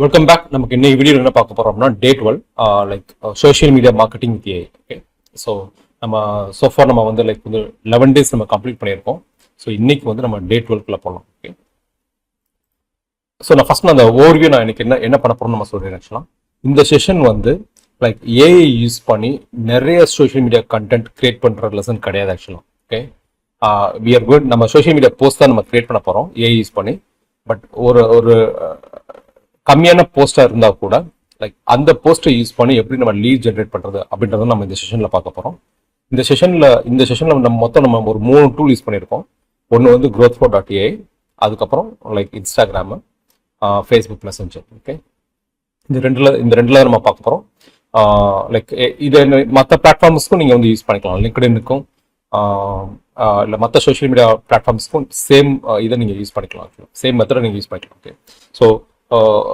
Welcome back. நமக்கு இன்னைக்கு video என்ன பார்க்க போறோம்னா டே 12 like social media marketing with AI. Okay, so நம்ம சோஃபார் நம்ம வந்து லைக் வந்து 11 days நம்ம கம்ப்ளீட் பண்ணியிருக்கோம். ஸோ இன்னைக்கு வந்து நம்ம டே 12 போகலாம். ஓகே, ஸோ நான் ஃபர்ஸ்ட் அந்த ஓவர்வியூ நான் இன்னைக்கு என்ன பண்ண போறோம்னு நம்ம சொல்றேன். ஆக்சுவலாக இந்த செஷன் வந்து லைக் ஏஐ யூஸ் பண்ணி நிறைய சோஷியல் மீடியா கண்டென்ட் கிரியேட் பண்ற லெசன் கிடையாது. ஆக்சுவலாக ஓகே, வி ஆர் குட். நம்ம சோஷியல் மீடியா போஸ்ட் தான் நம்ம கிரியேட் பண்ண போறோம் ஏஐ யூஸ் பண்ணி. பட் ஒரு கம்மியான போஸ்டா இருந்தா கூட லைக் அந்த போஸ்ட்டை யூஸ் பண்ணி எப்படி நம்ம லீட் ஜென்ரேட் பண்றது அப்படின்றத நம்ம இந்த செஷன்ல பார்க்க போறோம். இந்த செஷன்ல நம்ம மொத்தம் ஒரு 3 டூல் யூஸ் பண்ணியிருக்கோம். ஒன்று வந்து growthflow.ai, அதுக்கப்புறம் like Instagram, Facebook messenger. Okay, இந்த ரெண்டுல நம்ம பார்க்க போறோம். லைக் இது மற்ற பிளாட்ஃபார்ம்ஸ்க்கும் நீங்க வந்து யூஸ் பண்ணிக்கலாம். லிங்க்டினுக்கும் இல்லை மற்ற சோஷியல் மீடியா பிளாட்ஃபார்ம்ஸ்க்கும் சேம் இதை நீங்க யூஸ் பண்ணிக்கலாம். சேம் மெத்தடை நீங்க யூஸ் பண்ணிக்கலாம். Okay, so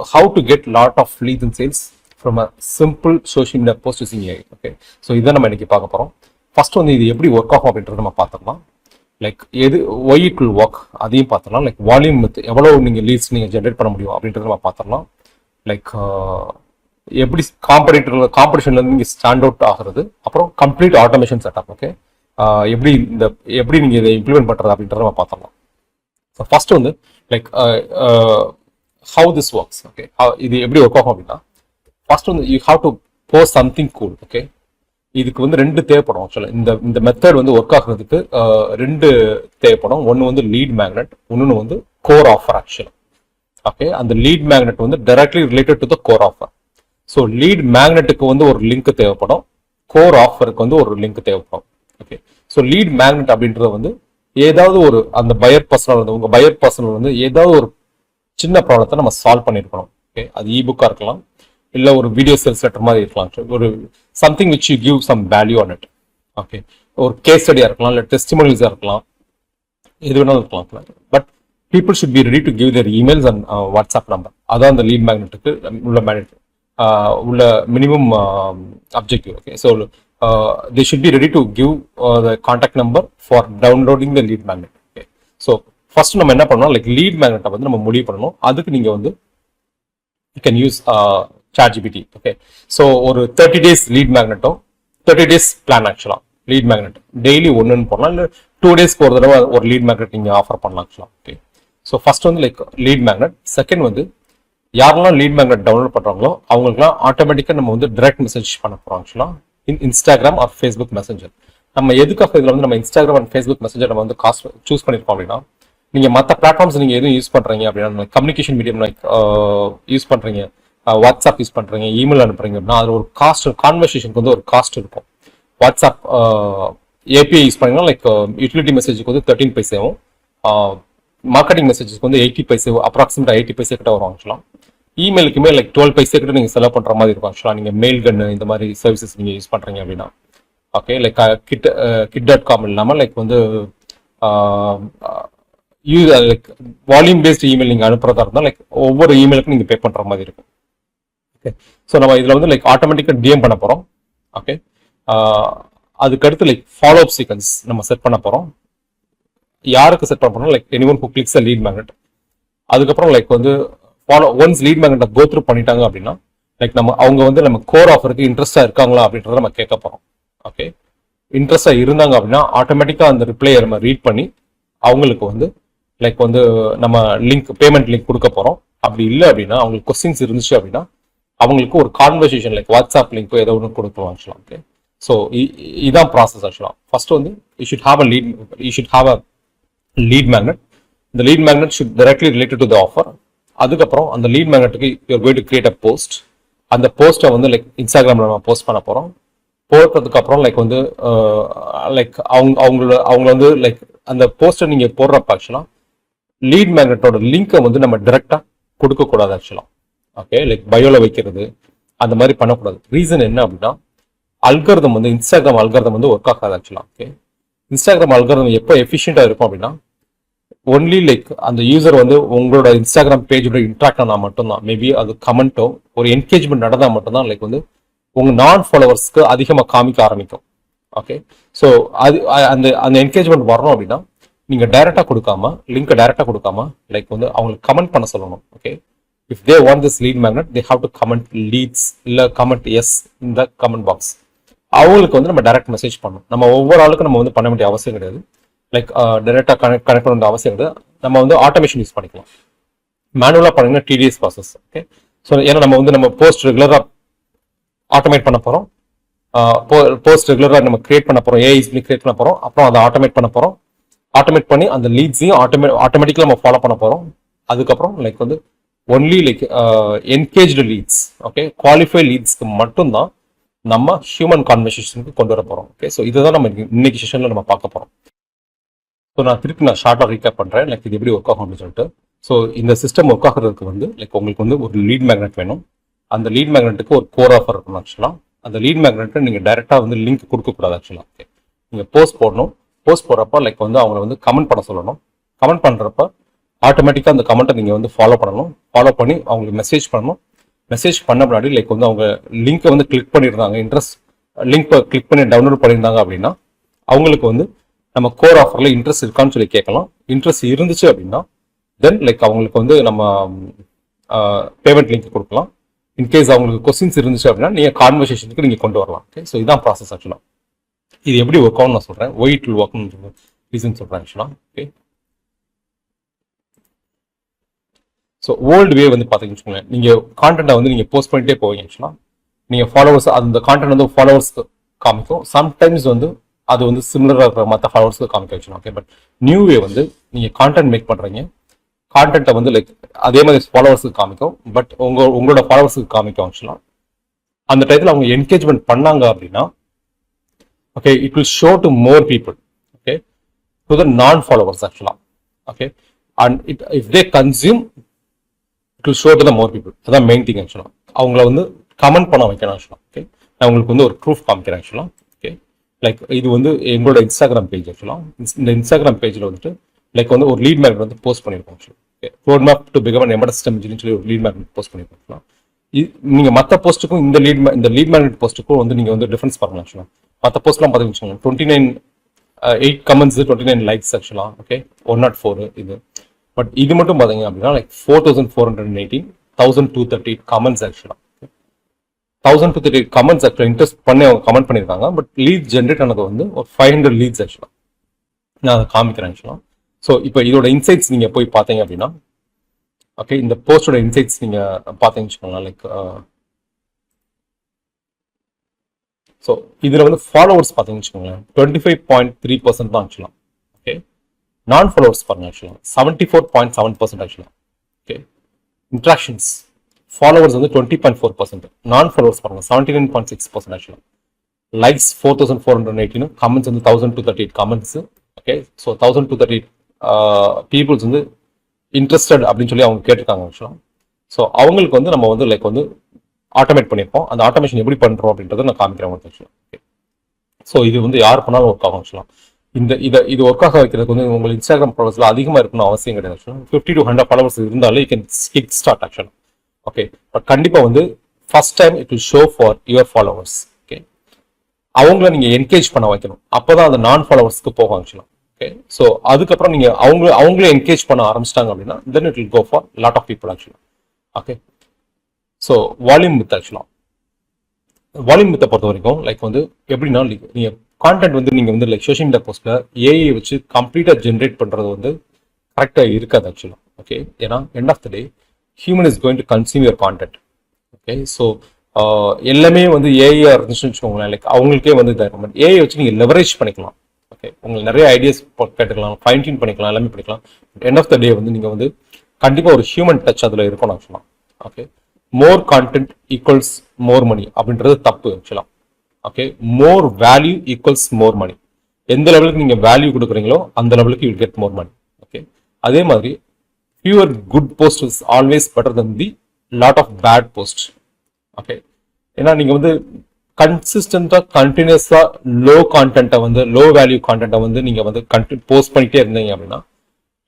how to get lot of leads and sales from a simple social media post using AI. Okay, so இதை நம்ம இன்னைக்கு பார்க்க போறோம். ஃபர்ஸ்ட் வந்து இது எப்படி ஒர்க் ஆகும் அப்படின்றத நம்ம பார்த்துக்கலாம். Like why it will work அதையும் பார்த்துடலாம். லைக் வால்யூம் வித் எவ்வளவு நீங்க லீட்ஸ் நீங்க ஜென்ரேட் பண்ண முடியும் அப்படின்றத நம்ம பார்த்துடலாம். லைக் எப்படி காம்படிஷன்ல இருந்து நீங்க ஸ்டாண்ட் அவுட் ஆகுறது, அப்புறம் கம்ப்ளீட் ஆட்டோமேஷன் செட்டப். ஓகே, எப்படி நீங்க இதை இம்ப்ளிமெண்ட் பண்றது அப்படின்றத நம்ம பார்த்துடலாம். ஸோ ஃபர்ஸ்ட் வந்து like how this works. Okay, இது எப்படி ஒர்க் ஆகும் அப்படின்னா ஃபர்ஸ்ட் வந்து you have to post something cool. Okay, இதுக்கு வந்து 2 தேவைப்படும். ஆக்சுவலாக இந்த மெத்தட் வந்து ஒர்க் ஆகுறதுக்கு 2 தேவைப்படும். ஒன்று வந்து லீட் மேக்னெட், இன்னொன்று வந்து கோர் ஆஃபர். ஆக்சுவலா ஓகே, அந்த லீட் மேக்னெட் வந்து directly related to the core offer. So lead மேக்னெட்டுக்கு வந்து ஒரு லிங்க் தேவைப்படும், கோர் ஆஃபருக்கு வந்து ஒரு லிங்க் தேவைப்படும். ஓகே, ஸோ லீட் மேக்னெட் அப்படின்றது வந்து ஏதாவது ஒரு அந்த பையர் பர்சனல் வந்து உங்க பையர் பர்சனல் வந்து ஏதாவது ஒரு சின்ன ப்ராப்ளத்தை நம்ம சால்வ் பண்ணிருக்கணும். ஓகே, அது இபுக்கா இருக்கலாம், இல்லை ஒரு வீடியோ சேல்ஸ் லெட்டர் மாதிரி இருக்கலாம், ஒரு something which you give some value on it. Okay, ஒரு கேஸ் ஸ்டடியா இருக்கலாம், இல்லை டெஸ்டிமோனியல்ஸா இருக்கலாம், எது வேணாலும் இருக்கலாம். But people should be ready to give their emails and WhatsApp number. அதான் அந்த லீட் மேக்னெட்டுக்கு உள்ள minimum objective. Okay, so they should be ready to give the contact number for downloading the lead magnet. Okay, so first நம்ம என்ன பண்ணணும், like lead மேக்னெட்டை வந்து நம்ம முடிவு பண்ணணும். அதுக்கு நீங்க வந்து you can use ChatGPT. Okay, so ஒரு 30 days lead magneto 30 days plan. ஆக்சுவலா லீட் மேக்னெட் டெய்லி ஒன்றுன்னு போடலாம், இல்லை 2 daysக்கு ஒரு தடவை ஒரு லீட் மேக்னெட் நீங்க ஆஃபர் பண்ணலாம். ஆக்சுவலா ஓகே, ஸோ ஃபர்ஸ்ட் வந்து லைக் லீட் மேக்னெட். செகண்ட் வந்து யாரெல்லாம் லீட் மேக்னெட் டவுன்லோட் பண்றாங்களோ அவங்களுக்குலாம் ஆட்டோமேட்டிக்காக நம்ம வந்து டைரக்ட் மெசேஜ் பண்ண போறோம். ஆக்சுவலா இன்ஸ்டாகிராம் ஆர் ஃபேஸ்புக் மெசஞ்சர். நம்ம எதுக்காக இதில் வந்து நம்ம இன்ஸ்டாகிராம் அண்ட் ஃபேஸ்புக் மெசஞ்சர் நம்ம வந்து சூஸ் பண்ணிருக்கோம் அப்படின்னா, நீங்க மற்ற பிளாட்ஃபார்ம்ஸ் நீங்க எதுவும் யூஸ் பண்றீங்க அப்படின்னா, கம்யூனிகேஷன் மீடியம் லைக் யூஸ் பண்றீங்க, வாட்ஸ்அப் யூஸ் பண்றீங்க, இமெயில் அனுப்புறீங்க அப்படின்னா அது ஒரு காஸ்ட், கான்வர்சேஷனுக்கு வந்து ஒரு காஸ்ட் இருக்கும். வாட்ஸ்அப் ஏபிஐ யூஸ் பண்ணீங்கன்னா லைக் யூட்டிலிட்டி மெசேஜுக்கு வந்து 13 பைசாவும், மார்க்கெட்டிங் மெசேஜஸ்க்கு வந்து 80 பைசா, அப்ராக்சிமேட்டா 80 பைசா கிட்ட வரும். ஆக்சுவலா இமெயிலுக்குமே லைக் 12 பைசா கிட்ட நீங்க செலவு பண்ற மாதிரி இருக்கும். ஆக்சுவலா நீங்க மெயில் கன்னு இந்த மாதிரி சர்வீசஸ் நீங்க யூஸ் பண்றீங்க அப்படின்னா. ஓகே, லைக் kit.com இல்லாம லைக் வந்து லைக் வால்யூம் பேஸ்ட் இமெயில் நீங்க அனுப்புறதா இருந்தா லைக் ஒவ்வொரு இமெயிலுக்கும் நீங்க பே பண்ற மாதிரி இருக்கும். ஓகே, ஸோ நம்ம இதுல வந்து லைக் ஆட்டோமேட்டிக்கா டிஎம் பண்ண போறோம். ஓகே, அதுக்கு அடுத்து லைக் ஃபாலோ அப் சீக்வன்ஸ் நம்ம செட் பண்ண போறோம். யாருக்கு செட் பண்ண போறோம், like anyone who clicks lead magnet. அதுக்கப்புறம் லைக் வந்து ஒன்ஸ் லீட் மேக்னெட்டை கோ த்ரூ பண்ணிட்டாங்க அப்படின்னா லைக் அவங்க வந்து நம்ம கோர் ஆஃபருக்கு இன்ட்ரெஸ்டா இருக்காங்களா அப்படின்றத நம்ம கேட்க போறோம். ஓகே, இன்ட்ரெஸ்டா இருந்தாங்க அப்படின்னா ஆட்டோமேட்டிக்கா அந்த ரிப்ளையை நம்ம ரீட் பண்ணி அவங்களுக்கு வந்து லைக் வந்து நம்ம பேமெண்ட் லிங்க் கொடுக்க போறோம். அப்படி இல்லை அப்படின்னா அவங்களுக்கு கொஸ்டின்ஸ் இருந்துச்சு அப்படின்னா அவங்களுக்கு ஒரு கான்வர்சேஷன் லைக் வாட்ஸ்அப் லிங்க் ஏதோ ஒன்று கொடுப்போம். ஆக்சுவலா ஓகே, ஸோ இதான் ப்ராசஸ். ஆக்சுவலா ஃபர்ஸ்ட் வந்து you should have a lead magnet. இந்த lead magnet should directly related to the offer. அதுக்கப்புறம் அந்த lead magnet you are going to create a post. அந்த போஸ்ட்டை வந்து லைக் இன்ஸ்டாகிராம்ல நம்ம போஸ்ட் பண்ண போறோம். போட்டதுக்கு அப்புறம் லைக் வந்து லைக் அவங்க வந்து லைக் அந்த போஸ்டர் நீங்க போடுறப்ப ஆக்சுவலா லீட் மேக்னெட்டோட லிங்கை வந்து நம்ம டைரக்டா கொடுக்க கூடாது. ஆக்சுவலா ஓகே, லைக் பயோல வைக்கிறது அந்த மாதிரி பண்ணக்கூடாது. ரீசன் என்ன அப்படின்னா அல்காரிதம் வந்து இன்ஸ்டாகிராம் அல்காரிதம் வந்து ஒர்க் ஆகாது. ஆக்சுவலா ஓகே, இன்ஸ்டாகிராம் அல்காரிதம் எப்போ எஃபிஷியண்டா இருக்கும் அப்படின்னா ஒன்லி லைக் அந்த யூசர் வந்து உங்களோட இன்ஸ்டாகிராம் பேஜோட இன்ட்ராக்ட் ஆனா மட்டும்தான், மேபி அது கமெண்ட்டோ ஒரு என்கேஜ்மெண்ட் நடந்தா மட்டும்தான் லைக் வந்து உங்க நான் ஃபாலோவர்ஸ்க்கு அதிகமாக காமிக்க ஆரம்பிக்கும். ஓகே, ஸோ அது அந்த என்கேஜ்மெண்ட் வரணும் அப்படின்னா நீங்க டைரக்டா கொடுக்காம லிங்க் டைரக்டா கொடுக்காம லைக் வந்து அவங்களுக்கு கமெண்ட் பண்ண சொல்லணும். Okay, if they want this lead magnet they have to comment leads இல்லை கமெண்ட் எஸ் இந்த கமெண்ட் பாக்ஸ். அவங்களுக்கு வந்து நம்ம டைரக்ட் மெசேஜ் பண்ணணும். நம்ம ஒவ்வொரு ஆளுக்கும் நம்ம வந்து பண்ண வேண்டிய அவசியம் கிடையாது. லைக் டைரெக்டாக கனெக்ட் பண்ண வேண்டிய அவசியம் கிடையாது. நம்ம வந்து ஆட்டோமேஷன் யூஸ் பண்ணிக்கலாம். மேனுவலாக பண்ணீங்கன்னா டிடிஎஸ் ப்ராசஸ். ஓகே, ஸோ ஏன்னா நம்ம வந்து நம்ம போஸ்ட் ரெகுலராக ஆட்டோமேட் பண்ண போகிறோம். போஸ்ட் ரெகுலராக நம்ம கிரியேட் பண்ண போகிறோம், ஏஐ கிரியேட் பண்ண போகிறோம். அப்புறம் அதை ஆட்டோமேட் பண்ண போகிறோம். ஆட்டோமேட் பண்ணி அந்த லீட்ஸையும் ஆட்டோமேட்டிக்கலாக நம்ம ஃபாலோ பண்ண போகிறோம். அதுக்கப்புறம் லைக் வந்து only like engaged leads, okay, qualify லீட்ஸ்க்கு மட்டும்தான் நம்ம ஹியூமன் கான்வர்சேஷனுக்கு கொண்டு வர போகிறோம். ஓகே, ஸோ இதை தான் நம்ம இன்னைக்கு செஷனில் நம்ம பார்க்க போகிறோம். ஸோ நான் திருப்பி ஷார்ட்டாக ரீகேப் பண்ணுறேன், லைக் இது எப்படி ஒர்க் ஆகும் அப்படின்னு சொல்லிட்டு. ஸோ இந்த சிஸ்டம் ஒர்க் ஆகிறதுக்கு வந்து லைக் உங்களுக்கு வந்து ஒரு லீட் மேக்னெட் வேணும். அந்த லீட் மேக்னெட்டுக்கு ஒரு கோர் ஆஃபர் இருக்கணும். ஆக்சுவலாக அந்த லீட் மேக்னெட்டை நீங்கள் டைரெக்டாக வந்து லிங்க் கொடுக்கக்கூடாது. ஆக்சுவலாக ஓகே, நீங்கள் போஸ்ட் போடணும். போஸ்ட் போடுறப்ப லைக் வந்து அவங்களை வந்து கமெண்ட் பண்ண சொல்லணும். கமெண்ட் பண்ணுறப்ப ஆட்டோமேட்டிக்காக அந்த கமெண்ட்டை நீங்கள் வந்து ஃபாலோ பண்ணணும். ஃபாலோ பண்ணி அவங்களுக்கு மெசேஜ் பண்ணணும். மெசேஜ் பண்ண முன்னாடி லைக் வந்து அவங்க லிங்க்கை வந்து கிளிக் பண்ணியிருந்தாங்க, லிங்க்கை கிளிக் பண்ணி டவுன்லோட் பண்ணியிருந்தாங்க அப்படின்னா அவங்களுக்கு வந்து நம்ம கோர் ஆஃபரில் இன்ட்ரெஸ்ட் இருக்கான்னு சொல்லி கேட்கலாம். இன்ட்ரெஸ்ட் இருந்துச்சு அப்படின்னா தென் லைக் அவங்களுக்கு வந்து நம்ம பேமெண்ட் லிங்க் கொடுக்கலாம். இன்கேஸ் அவங்களுக்கு கொஸ்டின்ஸ் இருந்துச்சு அப்படின்னா நீங்கள் கான்வர்சேஷனுக்கு நீங்கள் கொண்டு வரலாம். ஓகே, ஸோ இதான் ப்ராசஸ். ஆக்சுவலாக இது எப்படி ஒர்க் ஆகும்னு நான் சொல்கிறேன். ஒய் இட் வில் ஒர்க்னு ரீசன் சொல்கிறேன் ஆக்சுவலாக. ஓகே, ஸோ ஓல்டு வே வந்து பார்த்தீங்கன்னு வச்சுக்கோங்களேன், நீங்கள் கான்டென்ட்டை வந்து நீங்கள் போஸ்ட் பண்ணிட்டே போவீங்க. ஆக்சுவலாக நீங்கள் ஃபாலோவர்ஸ் அந்த கான்டென்ட் வந்து ஃபாலோவர்ஸ்க்கு காமிக்கும். சம்டைம்ஸ் வந்து அது வந்து சிமிலராக இருக்கிற மற்ற ஃபாலோவர்ஸ்க்கு காமிக்க வச்சுக்கணும். ஓகே, பட் நியூ வே வந்து நீங்கள் கான்டென்ட் மேக் பண்ணுறீங்க, கான்டென்ட்டை வந்து லைக் அதே மாதிரி ஃபாலோவர்ஸுக்கு காமிக்கும், பட் உங்களோட ஃபாலோவர்ஸுக்கு காமிக்கும். ஆக்சுவலாக அந்த டயத்தில் அவங்க என்கேஜ்மெண்ட் பண்ணாங்க அப்படின்னா okay it will show to more people, okay, to the நான் ஃபாலோவர்ஸ் ஆக்சுவலாக. Okay, and if they consume it will show to the more people. அதான் மெயின் திங். ஆக்சுவலாக அவங்கள வந்து கமெண்ட் பண்ண வைக்கணும். ஆக்சுவலாக ஓகே, நான் உங்களுக்கு வந்து ஒரு ப்ரூஃப் காமிக்கிறேன். ஆக்சுவலாக ஓகே, லைக் இது வந்து எங்களோட இன்ஸ்டாகிராம் பேஜ். ஆக்சுவலாக இந்த இன்ஸ்டாகிராம் பேஜில் வந்துட்டு லைக் வந்து ஒரு லீட் மேக்னெட் வந்து போஸ்ட் பண்ணியிருக்கோம். ஆக்சுவலாக okay, road map to become an embedded system இன்ஜினியர்னு சொல்லி ஒரு லீட் மேக்னெட் போஸ்ட் பண்ணியிருக்கோம். நீங்கள் மற்ற போஸ்ட்டுக்கும் இந்த லீட் மேக்னெட் போஸ்ட்டுக்கும் வந்து நீங்கள் வந்து டிஃபரன்ஸ் பாருங்க. ஆக்சுவலாக மற்ற போஸ்ட்லாம் பார்த்தீங்கன்னா 8 கமெண்ட்ஸ் 29 லைக்ஸ். ஆக்சுவலாக ஓகே 104 இது. பட் இது மட்டும் பார்த்தீங்க அப்படின்னா லைக் 4418 1238 கமெண்ட்ஸ். ஆக்சுவலாக 1238 கமெண்ட்ஸ் ஆக்சுவலாக இன்ட்ரெஸ்ட் பண்ணி அவங்க கமெண்ட் பண்ணியிருக்காங்க. பட் லீட் ஜென்ரேட் ஆனது வந்து ஒரு 500 லீட்ஸ். ஆக்சுவலாக நான் அதை காமிக்கிறேன். ஆக்சுவலாக ஸோ இப்போ இதோட இன்சைட்ஸ் நீங்கள் போய் பார்த்தீங்க அப்படின்னா ஓகே, இந்த போஸ்டோட இன்சைட்ஸ் நீங்கள் பார்த்தீங்கன்னு வச்சுக்கோங்களேன். லைக் ஸோ இதில் வந்து ஃபாலோவர்ஸ் பார்த்தீங்கன்னு வச்சுக்கோங்களேன் 25.3% தான். ஆக்சுவலாக ஓகே, நான் ஃபாலோவர்ஸ் பாருங்க. ஆக்சுவலாக 74.7%. ஆக்சுவலாக ஓகே, இன்ட்ராக்ஷன்ஸ் ஃபாலோவர்ஸ் வந்து 20.4%, நான் ஃபாலோவர்ஸ் பாருங்க 79.6%. ஆக்சுவலாக லைக்ஸ் 4418, கமெண்ட்ஸ் வந்து 1238 கமெண்ட்ஸ். ஓகே, ஸோ 1238 பீப்புள்ஸ் வந்து இன்ட்ரெஸ்டட் அப்படின்னு சொல்லி அவங்க கேட்டிருக்காங்க. ஆக்சுவலாக ஸோ அவங்களுக்கு வந்து நம்ம வந்து லைக் வந்து ஆட்டோமேட் பண்ணியிருப்போம். அந்த ஆட்டோமேஷன் எப்படி பண்ணுறோம் அப்படின்றத நான் காமிக்கிறேன் உங்களுக்கு. ஆக்சுவலாக ஓகே, ஸோ இது வந்து யார் பண்ணாலும் ஒர்க் ஆகும். ஆக்சுவலாக இது ஒர்க் ஆக வைக்கிறதுக்கு வந்து உங்களுக்கு இன்ஸ்டாகிராம் ஃபாலோவர்ஸில் அதிகமாக இருக்கணும் அவசியம் கிடையாது. ஆக்சுவலாக 50 to 100 ஃபாலோவர்ஸ் இருந்தாலே யூ கேன் கிக் ஸ்டார்ட். ஆக்சுவலாக ஓகே, பட் கண்டிப்பாக வந்து first time it will show for your followers. Okay, அவங்கள நீங்கள் என்கேஜ் பண்ண வைக்கணும். அப்போ தான் அந்த நான் ஃபாலோவர்ஸ்க்கு போகும். ஆக்சுவலாக ஓகே, ஸோ அதுக்கப்புறம் நீங்கள் அவங்களே என்கேஜ் பண்ண ஆரம்பிச்சிட்டாங்க அப்படின்னா then it will go for lot of people. ஆக்சுவலாக ஓகே, ஸோ வால்யூம் வித் ஆக்சுவலாக வால்யூம் வித்தை பொறுத்த வரைக்கும் லைக் வந்து எப்படின்னா நீங்கள் கான்டென்ட் வந்து நீங்கள் வந்து லைக் சோஷியல் மீடியா போஸ்ட்டில் ஏஐ வச்சு கம்ப்ளீட்டாக ஜென்ரேட் பண்ணுறது வந்து கரெக்டாக இருக்காது. ஆக்சுவலாக ஓகே, ஏன்னா end of the day human is going to consume your content. Okay, so எல்லாமே வந்து ஏஐ இருந்துச்சுன்னு வச்சுக்கோங்களேன், லைக் அவங்களுக்கே வந்து இதாக இருக்கும். பட் ஏஐ வச்சு நீங்கள் லெவரேஜ் பண்ணிக்கலாம். ஓகே, உங்களுக்கு நிறைய ஐடியாஸ் கேட்டுக்கலாம், ஃபைன் டியூன் பண்ணிக்கலாம், எல்லாமே பண்ணிக்கலாம். பட் எண்ட் ஆஃப் த டே வந்து நீங்கள் வந்து கண்டிப்பாக ஒரு ஹியூமன் டச் அதில் இருக்கணும். ஆக்சுவலாக okay, more content equals more money அப்படின்றது தப்பு. ஆக்சுவலாக okay, more value equals more money. எந்த லெவலுக்கு நீங்கள் வேல்யூ கொடுக்குறீங்களோ அந்த லெவலுக்கு you get more money. Okay, அதே மாதிரி fewer good post is always better than the lot of bad post. Okay, ஏன்னா நீங்கள் வந்து கன்சிஸ்டண்டாக கண்டினியூஸாக லோ கான்டென்ட்டை வந்து லோ வேல்யூ கான்டென்ட்டை வந்து நீங்கள் வந்து போஸ்ட் பண்ணிகிட்டே இருந்தீங்க அப்படின்னா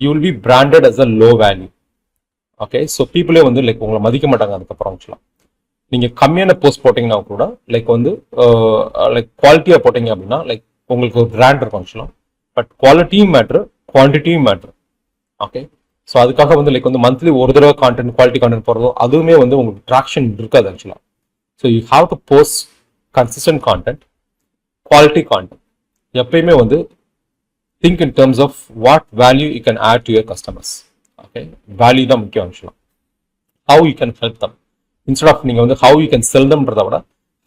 you will be branded as a low value. Okay, so பீப்புளே வந்து லைக் உங்களை மதிக்க மாட்டாங்க. அதுக்கப்புறம் ஆக்சுவலாக நீங்கள் கம்மியான போஸ்ட் போட்டிங்கன்னா கூட லைக் வந்து லைக் குவாலிட்டியாக போட்டிங்க அப்படின்னா லைக் உங்களுக்கு ஒரு பிராண்ட் இருக்கும். ஆக்சுவலாக பட் குவாலிட்டியும் மேட்ரு, குவான்டிட்டியும் மேட்ரு. ஓகே, ஸோ அதுக்காக வந்து லைக் வந்து மந்த்லி ஒரு தடவை கான்டென்ட் குவாலிட்டி கான்டென்ட் போடுறதோ அதுவுமே வந்து உங்களுக்கு ட்ராக்ஷன் இருக்காது ஆக்சுவலாக. So you have to post consistent content, quality content. எப்பயுமே வந்து think in terms of what value you can add to your customers. Okay, value தான் முக்கியம் ஆக்சுவலாக. How you can help them instead of நீங்கள் வந்து how you can sell தம்ன்றதை விட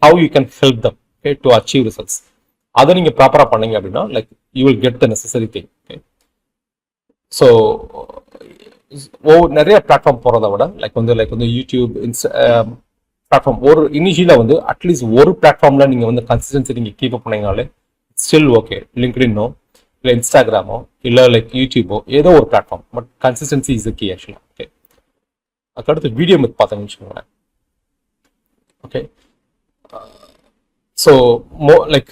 how you can help them okay to achieve results. அதை நீங்கள் ப்ராப்பராக பண்ணீங்க அப்படின்னா like you will get the necessary thing. Okay, so நிறைய பிளாட்ஃபார்ம் போகிறத விட லைக் வந்து யூடியூப் பிளாட்ஃபார்ம் ஒரு இனிஷியலாக வந்து அட்லீஸ்ட் ஒரு பிளாட்ஃபார்ம்ல நீங்கள் வந்து கன்சிஸ்டன்சி நீங்கள் கீப் அப் பண்ணீங்கனாலே ஸ்டில் ஓகே. லிங்க்டின்னோ இல்லை இன்ஸ்டாகிராமோ இல்லை லைக் யூடியூபோ ஏதோ ஒரு platform, but consistency is key ஆக்சுவலாக. ஓகே, அதுக்கடுத்து வீடியோ மெத் பார்த்தீங்கன்னு வச்சுக்கோங்களேன். Okay, so like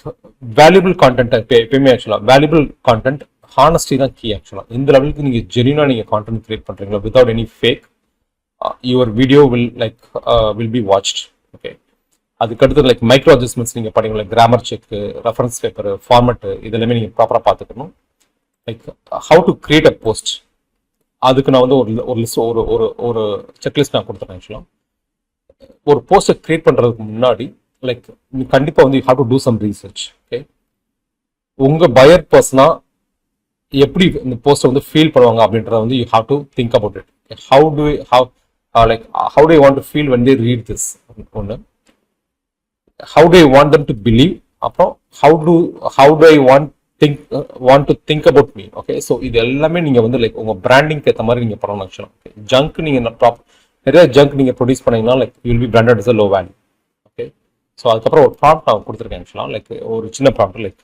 valuable content எப்பயுமே ஆக்சுவலாக வேல்யூபிள் கான்டென்ட் ஹானஸ்டி தான் கீ ஆக்சுவலாக. இந்த லெவலுக்கு நீங்கள் ஜென்யூனாக நீங்கள் கான்டென்ட் கிரியேட் பண்ணுறீங்களா without any fake, your video will be watched. Okay, அதுக்கடுத்து லைக் மைக்ரோ அட்ஜஸ்ட்மெண்ட்ஸ் நீங்கள் பண்ணீங்களா, grammar check, reference paper, format, இதெல்லாமே நீங்கள் ப்ராப்பராக பார்த்துக்கணும். Like how to create a post, அதுக்கு நான் வந்து ஒரு லிஸ்ட் ஒரு செக்லிஸ்ட் நான் கொடுத்துறேன் ஆக்சுவலாக. ஒரு போஸ்ட்டை கிரியேட் பண்ணுறதுக்கு முன்னாடி லைக் கண்டிப்பாக வந்து you have to do some research. Okay, உங்கள் பயர் பர்சனாக எப்படி இந்த போஸ்ட்டை வந்து ஃபீல் பண்ணுவாங்க அப்படின்றத வந்து you have to think about it. How to you want to feel when they read this ஒன்று. how do I want them to believe, அப்புறம் how do I want to think about me. Okay, so இது எல்லாமே நீங்கள் வந்து like உங்கள் பிராண்டிங்க்கு ஏற்ற மாதிரி நீங்கள் பண்ணணும் ஆக்சுவலாக. ஓகே, ஜங்க் நீங்கள் நிறைய ஜங்க் நீங்கள் ப்ரொடியூஸ் பண்ணீங்கன்னா like you will be branded is a low value. Okay, so அதுக்கப்புறம் ஒரு ப்ராம்ப்ட் நான் கொடுத்துருக்கேன் ஆக்சுவலாக. லைக் ஒரு சின்ன ப்ராம்ப்ட் லைக்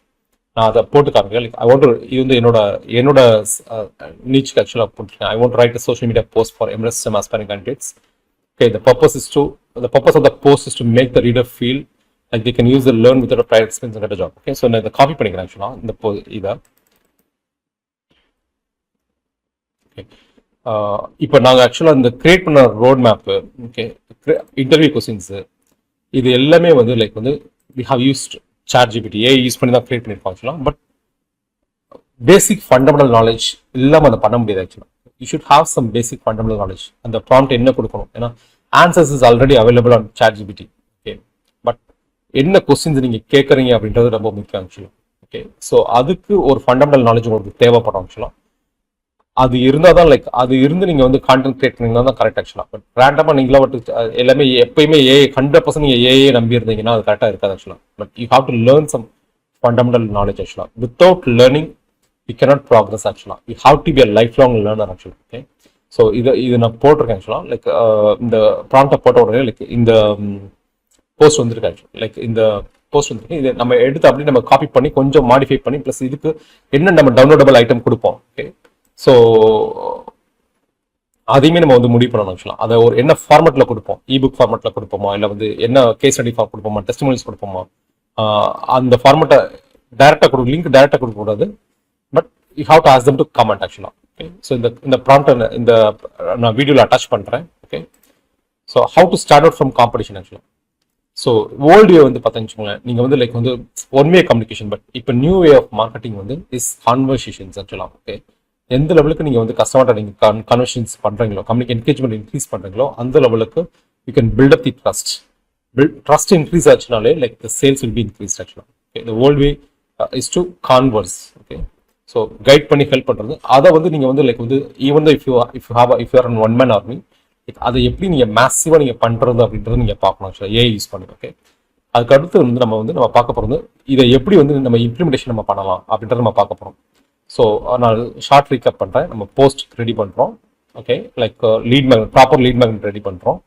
நான் அதை போட்டு காமிக்கிறேன். லைக் ஐ வாண்ட் இது வந்து என்னோட நீச்சுக்கு ஆக்சுவலாக போட்டிருக்கேன். I want right a social media post for MSM aspiring candidates. Okay, the purpose of the post is to make the reader feel like they can use the learn without a prior experience and get a job. Okay, so நான் இதை copy பண்ணிக்கிறேன் ஆக்சுவலாக இந்த இதை. Okay, இப்போ நாங்கள் ஆக்சுவலாக இந்த கிரியேட் பண்ண road map, okay, interview questions, இது எல்லாமே வந்து லைக் வந்து we have used ChatGPT use பண்ணி தான் கிரியேட் பண்ணியிருக்கோம் ஆக்சுவலாக. பட் பேசிக் ஃபண்டமெண்டல் நாலேஜ் இல்லாமல் அதை பண்ண முடியாது ஆக்சுவலாக. You should have some basic fundamental knowledge. அந்த ப்ராம்ப்ட் என்ன கொடுக்கணும், ஏன்னா answers is already available on ChatGPT. Okay, but என்ன கொஸ்டின்ஸ் நீங்கள் கேட்குறீங்க அப்படின்றது ரொம்ப முக்கியம் ஆக்சுவலாக. ஓகே, ஸோ அதுக்கு ஒரு ஃபண்டமெண்டல் நாலேஜ் உங்களுக்கு தேவைப்படும் ஆக்சுவலாக. அது இருந்தால் தான் லைக் அது இருந்து நீங்கள் வந்து கான்டென்ட் கிரியேட் பண்ணிங்கன்னா தான் கரெக்ட் ஆக்சுவலாக. பட் ரேண்டமாக நீங்களா எல்லாமே எப்பயுமே 100% நீங்கள் ஏஏ நம்பி இருந்தீங்கன்னா அது கரெக்டாக இருக்காது ஆக்சுவலாக. But you have to learn some fundamental knowledge ஆக்சுவலாக. Without learning you cannot progress ஆக்சுவலாக. You have to be a lifelong learner ஆக்சுவலாக. ஓகே, ஸோ இது நான் போட்டிருக்கேன் ஆக்சுவலாக. லைக் இந்த ப்ராம்ப்டை போட்ட உடனே லைக் இந்த போஸ்ட் வந்துருக்கு ஆக்சுவலாக. லைக் இந்த போஸ்ட் வந்துருக்கு. இதை நம்ம எடுத்து அப்படியே நம்ம காப்பி பண்ணி கொஞ்சம் மாடிஃபை பண்ணி ப்ளஸ் இதுக்கு என்ன நம்ம டவுன்லோடபிள் ஐட்டம் கொடுப்போம். ஓகே, ஸோ அதையுமே நம்ம வந்து முடிவு பண்ணணும் ஆக்சுவலாக. அதை ஒரு என்ன ஃபார்மெட்டில் கொடுப்போம், இபுக் ஃபார்மெட்டில் கொடுப்போமா, இல்லை வந்து என்ன கேஸ் ஸ்டடி ஃபார்ம் கொடுப்போமா, டெஸ்டிமோனியல்ஸ் கொடுப்போமா, அந்த ஃபார்மெட்டை லிங்க் டேரெக்டாக கொடுக்கக்கூடாது. But you have to ask them to comment ஆக்சுவலாக. ஓகே, ஸோ இந்த ப்ராம்ப்டை நான் வீடியோவில் அட்டாச் பண்ணுறேன். Okay, so how to start out from competition ஆக்சுவலாக. ஸோ ஓல்டு வே வந்து பார்த்தீங்கன்னு நீங்கள் வந்து லைக் வந்து ஒன் வே கம்யூனிகேஷன். பட் இப்போ நியூ வே ஆஃப் மார்க்கெட்டிங் வந்து இஸ் கான்வர்சேஷன்ஸ் ஆக்சுவலாக. ஓகே, எந்த லெவலுக்கு நீங்கள் வந்து கஸ்டமர்கிட்ட நீங்கள் கன்வர்ஷன்ஸ் பண்ணுறீங்களோ, என்கேஜ்மெண்ட் இன்க்ரீஸ் பண்ணுறீங்களோ, அந்த லெவலுக்கு you can build up the trust increase ஆச்சுனாலே like the sales will be increase ஆக்சுவலாக. Okay, the old way is to converse. Okay, so guide பண்ணி ஹெல்ப் பண்ணுறது. அதை வந்து நீங்கள் வந்து லைக் வந்து even if you are one man army, அதை எப்படி நீங்கள் மேசிவாக நீங்கள் பண்ணுறது அப்படின்றத நீங்கள் பார்க்கணும் ஆக்சுவலாக ஏஐ யூஸ் பண்ணி. ஓகே, அதுக்கு அடுத்து வந்து நம்ம பார்க்க போகிறது இதை எப்படி வந்து நம்ம இம்ப்ளிமெண்டேஷன் நம்ம பண்ணலாம் அப்படின்றத நம்ம பார்க்க போகிறோம். ஸோ நான் ஷார்ட் ரீகப் பண்ணுறேன். நம்ம போஸ்ட் ரெடி பண்ணுறோம். Okay, like proper lead magnet ready பண்ணுறோம்,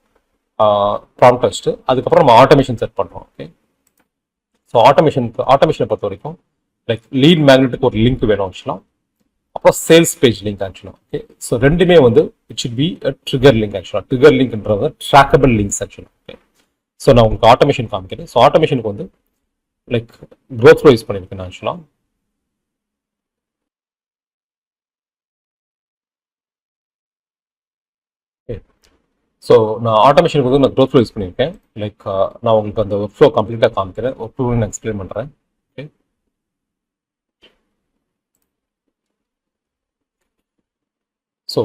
ப்ராம்ப்ட் வச்சுட்டு அதுக்கப்புறம் நம்ம ஆட்டோமேஷன் செட் பண்ணுறோம். ஓகே, ஸோ ஆட்டோமேஷனை பொறுத்த வரைக்கும் லைக் லீட் மேக்னெட்டுக்கு ஒரு லிங்க் வேணும் ஆக்சுவலாக. அப்புறம் சேல்ஸ் பேஜ் லிங்க் ஆக்சுவலாக. ஓகே, ஸோ ரெண்டுமே வந்து it should be a trigger link ஆக்சுவலாக. ட்ரிகர் லிங்க்ன்றது ட்ராக்கபிள் லிங்க்ஸ் ஆக்சுவலாக. ஓகே, ஸோ நான் உங்களுக்கு ஆட்டோமேஷன் காமிக்கிறேன். ஸோ ஆட்டோமேஷனுக்கு வந்து லைக் க்ரோத் ஃப்ளோ யூஸ் பண்ணியிருக்கேன் ஆக்சுவலாக. ஸோ நான் ஆட்டோமேஷனுக்கு வந்து நான் க்ரோத் ஃப்ளோ யூஸ் பண்ணியிருக்கேன். லைக் நான் உங்களுக்கு அந்த ஒர்க் ஃப்ளோ கம்ப்ளீட்டாக காமிக்கிறேன். ஒர்க் ஃப்ளோ நான் எக்ஸ்பிளைன் பண்ணுறேன். ஓகே, ஸோ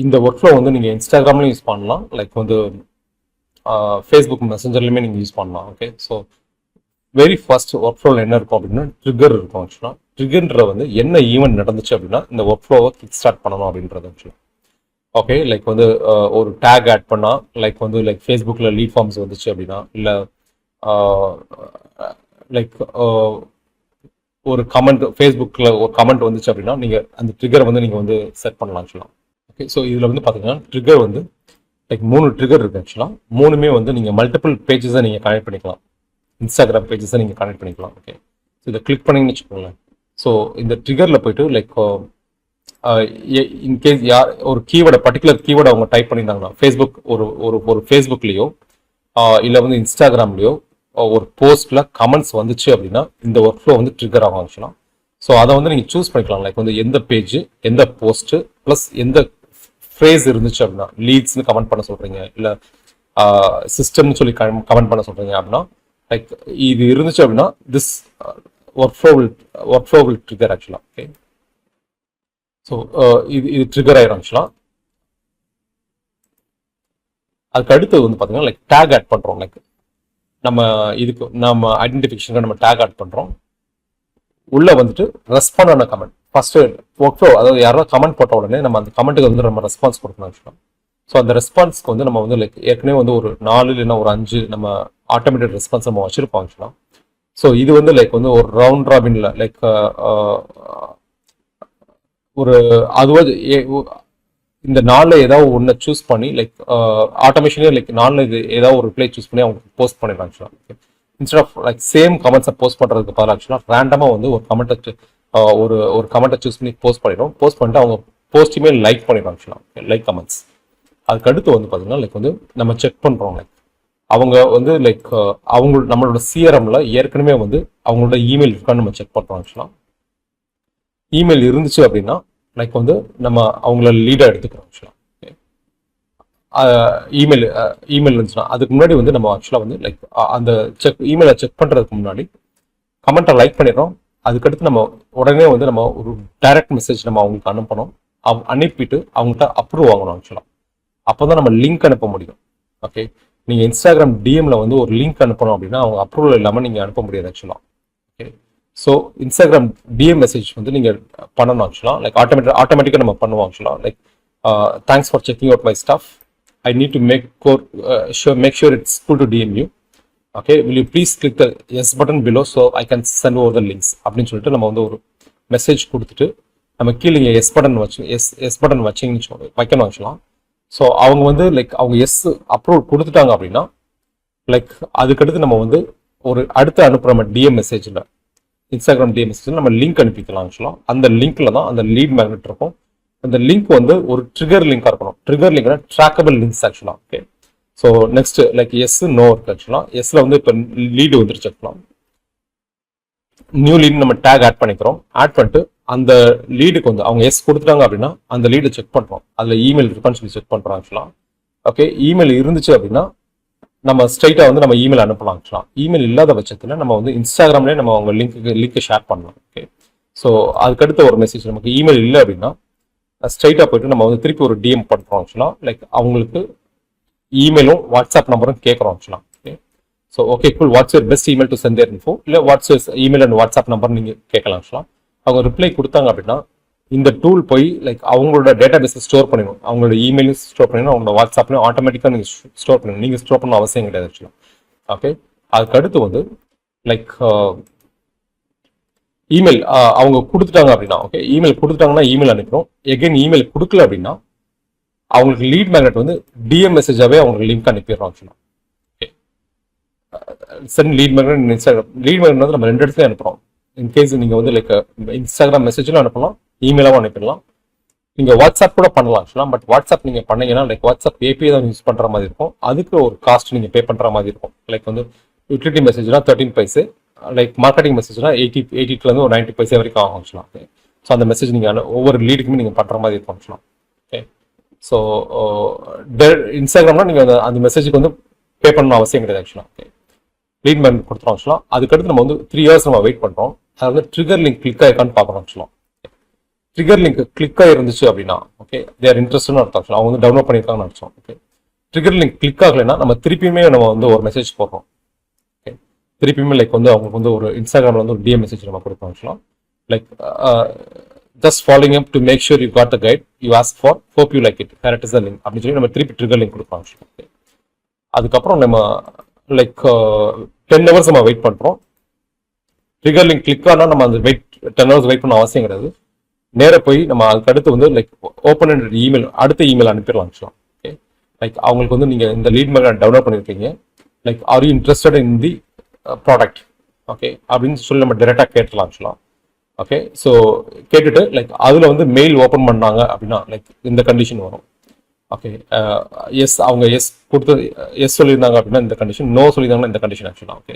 இந்த ஒர்க் ஃப்ளோ வந்து நீங்கள் இன்ஸ்டாகிராம்லையும் யூஸ் பண்ணலாம், லைக் வந்து ஃபேஸ்புக் மெசஞ்சர்லையுமே நீங்கள் யூஸ் பண்ணலாம். Okay, so very first work ஃப்ளோவில் என்ன இருக்கும் அப்படின்னா ட்ரிகர் இருக்கும். ஆக்சுவலாக ட்ரிகர்ன்ற வந்து என்ன ஈவெண்ட் நடந்துச்சு அப்படின்னா இந்த ஒர்க் ஃப்ளோவை கிக் ஸ்டார்ட் பண்ணணும் அப்படின்றது ஆக்சுவலாக. ஓகே, லைக் வந்து ஒரு டேக் ஆட் பண்ணால், லைக் வந்து லைக் ஃபேஸ்புக்கில் லீட் ஃபார்ம்ஸ் வந்துச்சு அப்படின்னா, இல்லை லைக் ஒரு கமெண்ட் ஃபேஸ்புக்கில் ஒரு கமெண்ட் வந்துச்சு அப்படின்னா நீங்கள் அந்த ட்ரிகரை வந்து நீங்கள் வந்து செட் பண்ணலாம் ஆக்சுவலாக. ஓகே, ஸோ இதில் வந்து பார்த்தீங்கன்னா ட்ரிகர் வந்து லைக் 3 ட்ரிகர் இருக்குது ஆக்சுவலாக. 3மே வந்து நீங்கள் மல்டிபிள் பேஜஸை நீங்கள் கனெக்ட் பண்ணிக்கலாம், இன்ஸ்டாகிராம் பேஜஸை நீங்கள் கனெக்ட் பண்ணிக்கலாம். ஓகே, ஸோ இதை கிளிக் பண்ணிங்கன்னு வச்சுக்கோங்களேன். ஸோ இந்த ட்ரிகரில் போய்ட்டு லைக் இன்கேஸ் யார் ஒரு கீவேர்டை பர்டிகுலர் கீவேர்டை அவங்க டைப் பண்ணியிருந்தாங்கன்னா ஃபேஸ்புக் ஒரு ஒரு ஒரு ஃபேஸ்புக்லேயோ இல்லை வந்து இன்ஸ்டாகிராம்லேயோ ஒரு போஸ்ட்டில் கமெண்ட்ஸ் வந்துச்சு அப்படின்னா இந்த ஒர்க் ஃப்ளோ வந்து ட்ரிகர் ஆகும் ஆக்சுவலாக. ஸோ அதை வந்து நீங்கள் சூஸ் பண்ணிக்கலாம், லைக் வந்து எந்த பேஜ், எந்த போஸ்ட்டு, ப்ளஸ் எந்த ஃப்ரேஸ் இருந்துச்சு அப்படின்னா, லீட்ஸ்னு கமெண்ட் பண்ண சொல்கிறீங்க, இல்லை சிஸ்டம்னு சொல்லி கமெண்ட் பண்ண சொல்கிறீங்க அப்படின்னா, லைக் இது இருந்துச்சு அப்படின்னா this work flow will trigger ஆக்சுவலாக. ஓகே, ஸோ இது ட்ரிகர் ஆயிரும் ஆக்சுவலாக. அதுக்கு அடுத்தது வந்து பார்த்தீங்கன்னா லைக் டேக் ஆட் பண்ணுறோம். லைக் நம்ம இதுக்கு நம்ம ஐடென்டிஃபிகேஷனுக்கு நம்ம டேக் ஆட் பண்ணுறோம். உள்ளே வந்துட்டு ரெஸ்பாண்ட் ஆன கமெண்ட் ஃபஸ்ட்டு ஒர்க் ஃப்ளோ, அதாவது யாராவது கமெண்ட் போட்ட உடனே நம்ம அந்த கமெண்ட்டுக்கு வந்து நம்ம ரெஸ்பான்ஸ் கொடுக்கணும் ஆக்சுவலாக. ஸோ அந்த ரெஸ்பான்ஸ்க்கு வந்து நம்ம வந்து லைக் ஏற்கனவே வந்து ஒரு 4 இல்லைன்னா ஒரு 5 நம்ம ஆட்டோமேட்டட் ரெஸ்பான்ஸ் நம்ம வச்சுருப்போம் ஆக்சுவலாக. ஸோ இது வந்து லைக் வந்து ஒரு ரவுண்ட் ராபின்ல லைக் ஒரு அதுவாக இந்த 4ல் ஏதாவது ஒன்று சூஸ் பண்ணி லைக் ஆட்டோமேஷனே லைக் 4ல் இது ஏதாவது ஒரு ரிப்ளை சூஸ் பண்ணி அவங்க போஸ்ட் பண்ணிடுறாங்க ஆக்சுவலாக. இன்ஸ்டெட் ஆஃப் லைக் சேம் கமெண்ட்ஸை போஸ்ட் பண்ணுறதுக்கு பதிலாக ஆக்சுவலாக ரேண்டமாக வந்து ஒரு கமெண்ட்டை ஒரு கமெண்ட்டை சூஸ் பண்ணி போஸ்ட் பண்ணிடும். போஸ்ட் பண்ணிட்டு அவங்க போஸ்ட்டுமே லைக் பண்ணிடுறாங்க ஆக்சுவலாக, லைக் கமெண்ட்ஸ். அதுக்கு அடுத்து வந்து பார்த்தீங்கன்னா லைக் வந்து நம்ம செக் பண்ணுறோம், லைக் அவங்க வந்து லைக் நம்மளோட சிஆர்எம்ல ஏற்கனவே வந்து அவங்களோட இமெயில் இருக்கான்னு நம்ம செக் பண்ணுறோம் ஆக்சுவலாக. இமெயில் இருந்துச்சு அப்படின்னா லைக் வந்து நம்ம அவங்கள லீடாக எடுத்துக்கிறோம் ஆக்சுவலாக. இமெயில் இருந்துச்சுன்னா அதுக்கு முன்னாடி வந்து நம்ம ஆக்சுவலாக வந்து லைக் அந்த இமெயிலை செக் பண்ணுறதுக்கு முன்னாடி கமெண்ட்டை லைக் பண்ணிடுறோம். அதுக்கடுத்து நம்ம உடனே வந்து நம்ம ஒரு டைரக்ட் மெசேஜ் நம்ம அவங்களுக்கு அனுப்பணும். அனுப்பிட்டு அவங்கள்ட்ட அப்ரூவ் வாங்கணும் ஆக்சுவலாக. அப்போ தான் நம்ம லிங்க் அனுப்ப முடியும். ஓகே, நீங்கள் இன்ஸ்டாகிராம் டிஎம்ல வந்து ஒரு லிங்க் அனுப்பணும் அப்படின்னா அவங்க அப்ரூவல் இல்லாமல் நீங்கள் அனுப்ப முடியாது ஆக்சுவலாக. Okay, so Instagram DM message வந்து நீங்கள் பண்ணணும் ஆக்சுவலாக. லைக் ஆட்டோமேட்டிக்காக நம்ம பண்ணுவோம் ஆக்சுவலாக. Like thanks for checking out my stuff, I need to make sure it's cool to DM you. Okay, will you please click the yes button below so I can send over the links அப்படின்னு சொல்லிட்டு நம்ம வந்து ஒரு message கொடுத்துட்டு நம்ம கீழே S button வச்சிங்கன்னு வைக்கணும் ஆக்சுவலாக. ஸோ அவங்க வந்து லைக் அவங்க அப்ரூவல் கொடுத்துட்டாங்க அப்படின்னா லைக் அதுக்கடுத்து நம்ம வந்து ஒரு அடுத்து அனுப்புகிற நம்ம டிஎம் மெசேஜில் இன்ஸ்டாகிராம் டிஎம் மெசேஜில் நம்ம லிங்க் அனுப்பிக்கலாம் ஆக்சுவலாக. அந்த லிங்க்ல தான் அந்த லீட் மேக்னெட் இருக்கும். அந்த லிங்க் வந்து ஒரு ட்ரிகர் லிங்காக இருக்கணும். ட்ரிகர் லிங்க்னா ட்ராக்கபிள் லிங்க்ஸ் ஆக்சுவலாக. Okay, so next like yes no இருக்கு ஆக்சுவலாக. எஸ்ல வந்து இப்போ லீடு வந்துருச்சு ஆக்சுவலாக. நியூ லீடு நம்ம டேக் ஆட் பண்ணிக்கிறோம். ஆட் பண்ணிட்டு அந்த லீடுக்கு வந்து அவங்க எஸ் கொடுத்துட்டாங்க அப்படின்னா அந்த லீடை செக் பண்ணுறோம். அதில் இமெயில் இருக்கான்னு சொல்லி செக் பண்ணுறோம் ஆக்சுவலாக. ஓகே, இமெயில் இருந்துச்சு அப்படின்னா நம்ம ஸ்ட்ரைட்டாக வந்து நம்ம இமெயில் அனுப்பலாம் ஆக்சுவலாக. இமெயில் இல்லாத பட்சத்தில் நம்ம வந்து இன்ஸ்டாகிராம்லேயே நம்ம அவங்க லிங்க்கை ஷேர் பண்ணலாம். ஓகே, ஸோ அதுக்கடுத்த ஒரு மெசேஜ் நமக்கு இமெயில் இல்லை அப்படின்னா ஸ்ட்ரைட்டாக போயிட்டு நம்ம வந்து திருப்பி ஒரு டிஎம் பண்ணுறோம் ஆக்சுவலாக. லைக் அவங்களுக்கு இமெயிலும் வாட்ஸ்அப் நம்பரும் கேட்குறோம் ஆக்சுவலாக. Okay, so okay cool, what's your best email to send their info, இல்லை what's your email and WhatsApp number நீங்கள் கேட்கலாம் ஆக்சுவலாக. அவங்க ரிப்ளை கொடுத்தாங்க அப்படின்னா இந்த டூல் போய் லைக் அவங்களோட டேட்டா பேஸை ஸ்டோர் பண்ணிடும். அவங்களோட இமெயிலும் ஸ்டோர் பண்ணிடும், அவங்களோட வாட்ஸ்அப்லையும் ஆட்டோமேட்டிக்காக நீங்கள் ஸ்டோர் பண்ணணும். நீங்கள் ஸ்டோர் பண்ண அவசியம் கிடையாது ஆக்சுவலாக. ஓகே, அதுக்கு அடுத்து வந்து லைக் இமெயில் அவங்க கொடுத்துட்டாங்க அப்படின்னா ஓகே, இமெயில் கொடுத்துட்டாங்கன்னா இமெயில் அனுப்பிடும். எகைன் இமெயில் கொடுக்கல அப்படின்னா அவங்களுக்கு லீட் மேக்னெட் வந்து டிஎம் மெசேஜாகவே அவங்களுக்கு லிங்க் அனுப்பிடுறோம் ஆக்சுவலாக. Okay, send lead magnet Instagram. Lead magnet வந்து நம்ம 2 இடத்துலையும் அனுப்புகிறோம். இன்கேஸ் நீங்கள் வந்து லைக் இன்ஸ்டாகிராம் மெசேஜில் அனுப்பலாம், இமெயிலாகவும் அனுப்பிடலாம். நீங்கள் வாட்ஸ்அப் கூட பண்ணலாம் ஆக்சுவலாக. பட் வாட்ஸ்அப் நீங்கள் பண்ணீங்கன்னா லைக் வாட்ஸ்அப் ஏபிஐ தான் யூஸ் பண்ணுற மாதிரி இருக்கும். அதுக்கு ஒரு காஸ்ட் நீங்கள் பே பண்ணுற மாதிரி இருக்கும். லைக் வந்து யூட்டிலிட்டி மெசேஜ்னா 13 பைசே, லைக் மார்க்கெட்டிங் மெசேஜ்னா 80 ஒரு 90 பைசே வரைக்கும் ஆகும் ஆக்சுவலாக. ஸோ அந்த மெசேஜ் நீங்கள் ஒவ்வொரு லீடுக்குமே நீங்கள் பண்ணுற மாதிரி இருக்கும் ஆக்சுவலாக. ஓகே, ஸோ இன்ஸ்டாகிராம்னா நீங்கள் அந்த மெசேஜுக்கு வந்து பே பண்ணணும் அவசியம் கிடையாது ஆக்சுவலாக. ஓகே, லீட் மேக்னெட் கொடுத்துரும் ஆக்சுவலாக. அதுக்கடுத்து நம்ம வந்து 3 hours நம்ம வெயிட் பண்ணுறோம். அது வந்து ட்ரிகர் லிங்க் கிளிக் ஆயிருக்கான்னு பார்க்குறோம் ஆக்சுவலாக. ட்ரிகர் லிங்க் கிளிக் ஆகிருந்துச்சு அப்படின்னா ஓகே தேர் இன்ட்ரெஸ்ட்னு அர்த்தம். அவங்க வந்து டவுன்லோட் பண்ணியிருக்காங்கன்னு அர்த்தம். ஓகே ட்ரிகர் லிங்க் கிளிக் ஆகலைன்னா நம்ம திருப்பியுமே நம்ம வந்து ஒரு மெசேஜ் போடுறோம். ஓகே திருப்பியுமே லைக் வந்து அவங்களுக்கு வந்து ஒரு இன்ஸ்டாகிராமில் வந்து ஒரு டிஎம் மெசேஜ் நம்ம கொடுப்போம் ஆக்சுவலாக. Like just following up to make sure you got the guide you asked for, hope you like it, here is the link அப்படின்னு சொல்லி நம்ம திருப்பி ட்ரிகர் லிங்க் கொடுப்போம். அதுக்கப்புறம் நம்ம லைக் 10 hours நம்ம வெயிட் பண்ணுறோம். ட்ரிகர் லிங்க் கிளிக் ஆனால் நம்ம அந்த 10 hours வெயிட் பண்ண அவசியம் கிடையாது. நேராக போய் நம்ம அதுக்கு அடுத்து வந்து லைக் ஓப்பன் அண்ட் இமெயில் அடுத்த இமெயில் அனுப்பிடலாம் ஆக்சுவலாக. ஓகே லைக் அவங்களுக்கு வந்து நீங்கள் இந்த லீட் மேக்னெட் டவுன்லோட் பண்ணியிருக்கீங்க, like are you interested in the product okay அப்படின்னு சொல்லி நம்ம டேரெக்டாக கேட்டுலாம் ஆக்சுவலாக. ஓகே ஸோ கேட்டுட்டு லைக் அதில் வந்து மெயில் ஓப்பன் பண்ணாங்க அப்படின்னா லைக் இந்த கண்டிஷன் வரும். ஓகே எஸ் அவங்க எஸ் கொடுத்து எஸ் சொல்லியிருந்தாங்க அப்படின்னா இந்த கண்டிஷன், நோ சொல்லியிருந்தாங்கன்னா இந்த கண்டிஷன் ஆக்சுவலாக. ஓகே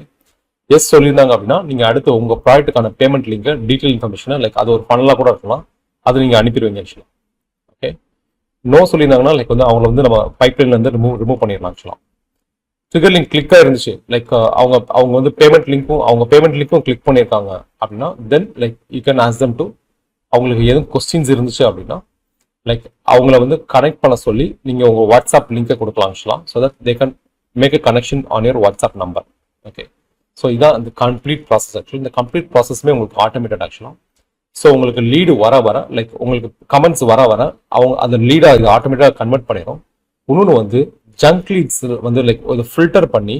எஸ் சொல்லியிருந்தாங்க அப்படின்னா நீங்கள் அடுத்து உங்கள் ப்ராடக்ட்டுக்கான பேமெண்ட் லிங்க் டீட்டெயில் இன்ஃபர்மேஷனை லைக் அது ஒரு ஃபனலாக கூட இருக்கலாம், அது நீங்கள் அனுப்பிடுவீங்க ஆக்சுவலாக. ஓகே நோ சொல்லியிருந்தாங்கன்னா லைக் வந்து அவங்கள வந்து நம்ம பைப்லைன்ல இருந்து ரிமூவ் பண்ணிடலாம் ஆக்சுவலாக. ட்ரிகர் லிங்க் கிளிக்காக இருந்துச்சு லைக் அவங்க வந்து பேமெண்ட் லிங்க்கும் கிளிக் பண்ணியிருக்காங்க அப்படின்னா then like you can ask them to, அவங்களுக்கு எதுவும் கொஸ்டின்ஸ் இருந்துச்சு அப்படின்னா லைக் அவங்கள வந்து கனெக்ட் பண்ண சொல்லி நீங்கள் உங்கள் வாட்ஸ்அப் லிங்கை கொடுக்கலாம் ஆக்சுவலாக. So that they can make a connection on your WhatsApp number. Okay so இதான் இந்த கம்ப்ளீட் ப்ராசஸ் ஆக்சுவலி. இந்த கம்ப்ளீட் ப்ராசஸ்மே உங்களுக்கு ஆட்டோமேட்டட் ஆக்சுவலாக. ஸோ உங்களுக்கு லீடு வர லைக் உங்களுக்கு கமெண்ட்ஸ் வர அவங்க அந்த லீடாக இது ஆட்டோமேட்டிக்காக கன்வெர்ட் பண்ணிடும். இன்னொன்று வந்து ஜங்க் லீட்ஸ் வந்து லைக் ஒரு ஃபில்டர் பண்ணி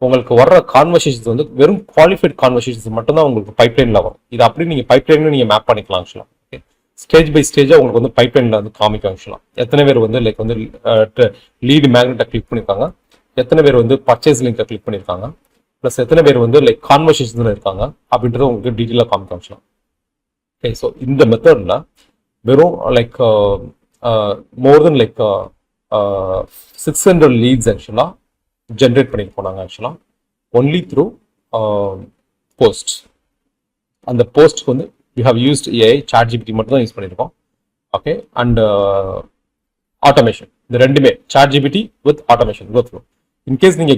உங்களுக்கு வர்ற கான்வர்சேஷன்ஸ் வந்து வெறும் குவாலிஃபைட் கான்வர்சேஷன்ஸ் மட்டும்தான் உங்களுக்கு பைப்லைனில் வரும். இது அப்படி நீங்கள் பைப்லைனில் நீங்கள் மேப் பண்ணிக்கலாம் ஆக்சுவலாக. ஓகே ஸ்டேஜ் பை ஸ்டேஜாக உங்களுக்கு வந்து பைப்லைனில் வந்து காமிக்கும் ஆக்சுவலாக. எத்தனை பேர் வந்து லைக் வந்து லீடு மேக்னெட்டை கிளிக் பண்ணியிருக்காங்க, எத்தனை பேர் வந்து பர்ச்சேஸ் லிங்கை கிளிக் பண்ணியிருக்காங்க, ப்ளஸ் எத்தனை பேர் வந்து லைக் கான்வர்சேஷன்ஸில் இருக்காங்க அப்படின்றத உங்களுக்கு டீட்டெயிலாக காமிக்கும் ஆக்சுவலாக. ஓகே ஸோ இந்த மெத்தடில் வெறும் like more then like 600 leads ஆக்சுவலாக ஜென்ரேட் பண்ணியிருக்கோம் நாங்கள் ஆக்சுவலாக ஒன்லி த்ரூ போஸ்ட். அந்த போஸ்ட்க்கு வந்து you have used AI ChatGPT மட்டும் தான் யூஸ் பண்ணியிருக்கோம். ஓகே அண்ட் ஆட்டோமேஷன் இந்த ரெண்டுமே ChatGPT with automation growth flow. In case நீங்கள்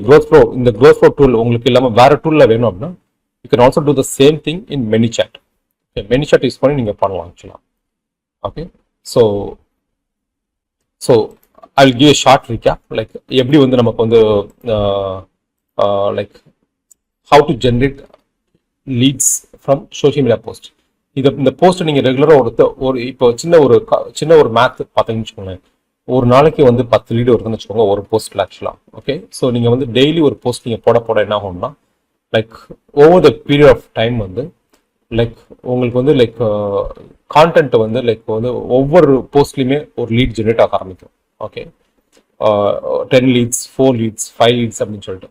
இந்த க்ரோத் ஃப்ளோ டூல் உங்களுக்கு இல்லாமல் வேறு டூலில் வேணும் அப்படின்னா you can also do the same thing in ManyChat. Okay ManyChat use பண்ணி நீங்கள் பண்ணலாம் ஆக்சுவலாக. Okay so I'll give a short recap like எப்படி வந்து நமக்கு வந்து like how to generate leads from social media post. இந்த போஸ்ட் நீங்கள் ரெகுலராக இப்போ சின்ன ஒரு மேத் பார்த்தீங்கன்னு வச்சுக்கோங்களேன். ஒரு நாளைக்கு வந்து 10 லீடு வருதுன்னு வச்சுக்கோங்க ஒரு போஸ்ட்டில் ஆக்சுவலாக. ஓகே ஸோ நீங்கள் வந்து டெய்லி ஒரு போஸ்ட் நீங்கள் போட என்ன ஆகும்னா like over the period of time வந்து லைக் உங்களுக்கு வந்து லைக் கான்டென்ட் வந்து லைக் வந்து ஒவ்வொரு போஸ்ட்லையுமே ஒரு லீட் ஜென்ரேட் ஆக ஆரம்பிக்கும். ஓகே 10 லீட்ஸ் 4 லீட்ஸ் 5 லீட்ஸ் அப்படின்னு சொல்லிட்டு.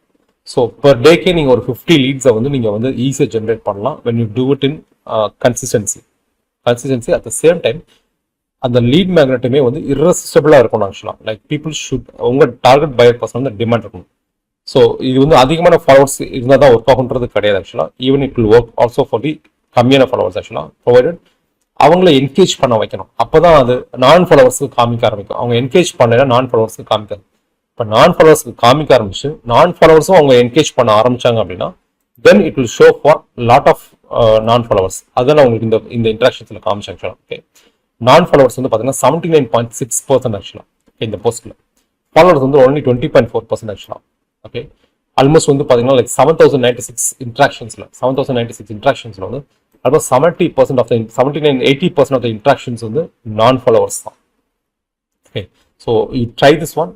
ஸோ பர் டேக்கே நீங்கள் ஒரு 50 லீட்ஸை வந்து நீங்கள் வந்து ஈஸியாக ஜென்ரேட் பண்ணலாம் when you do it in consistency at the same time. அந்த லீட் மேக்னெட்டுமே வந்து irresistible-ஆ இருக்கணும் ஆக்சுவலாக. லைக் பீப்புள் ஷுட் உங்கள் டார்கெட் பையர் பர்சன் வந்து டிமாண்ட் இருக்கணும். ஸோ இது வந்து அதிகமான ஃபாலோவர்ஸ் இருந்தால் தான் ஒர்க் ஆகுன்றது கிடையாது ஆக்சுவலாக. Even it will work also for the கம்மியான ஃபாலோவர்ஸ் ஆக்சுவலாக. ப்ரொவைடட் அவங்கள என்கேஜ் பண்ண வைக்கணும், அப்போதான் அது நான் ஃபாலோவர்ஸுக்கு காமிக்க ஆரம்பிக்கும். அவங்க என்கேஜ் பண்ணலைன்னா நான் ஃபாலோவர்ஸுக்கு காமிக்காது. இப்போ நான் ஃபாலோவர்ஸுக்கு காமிக்க ஆரம்பிச்சு நான் ஃபாலோவர்ஸும் அவங்க என்கேஜ் பண்ண ஆரம்பிச்சாங்க அப்படின்னா then it will show for lot of non followers. அதெல்லாம் உங்களுக்கு இந்த இன்ட்ராக்ஷன்ஸில் காமிச்சு ஆக்சுவலாக. ஓகே நான் ஃபாலோவர்ஸ் வந்து பார்த்தீங்கன்னா 79.6% ஆக்சுவலாக. இந்த போஸ்ட்டில் ஃபாலோவர்ஸ் வந்து only 20.4% ஆக்சுவலாக. ஓகே ஆல்மோஸ்ட் வந்து பார்த்தீங்கன்னா லைக் 7096 இன்ட்ராக்ஷன்ஸில் வந்து about 70% of the 79-80% of the interactions on the non-followers. Okay, so you try this one,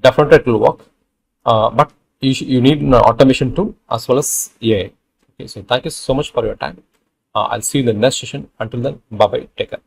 definitely it will work, but you need an automation tool as well as AI. Okay, so thank you so much for your time. I'll see you in the next session. Until then, bye bye, take care.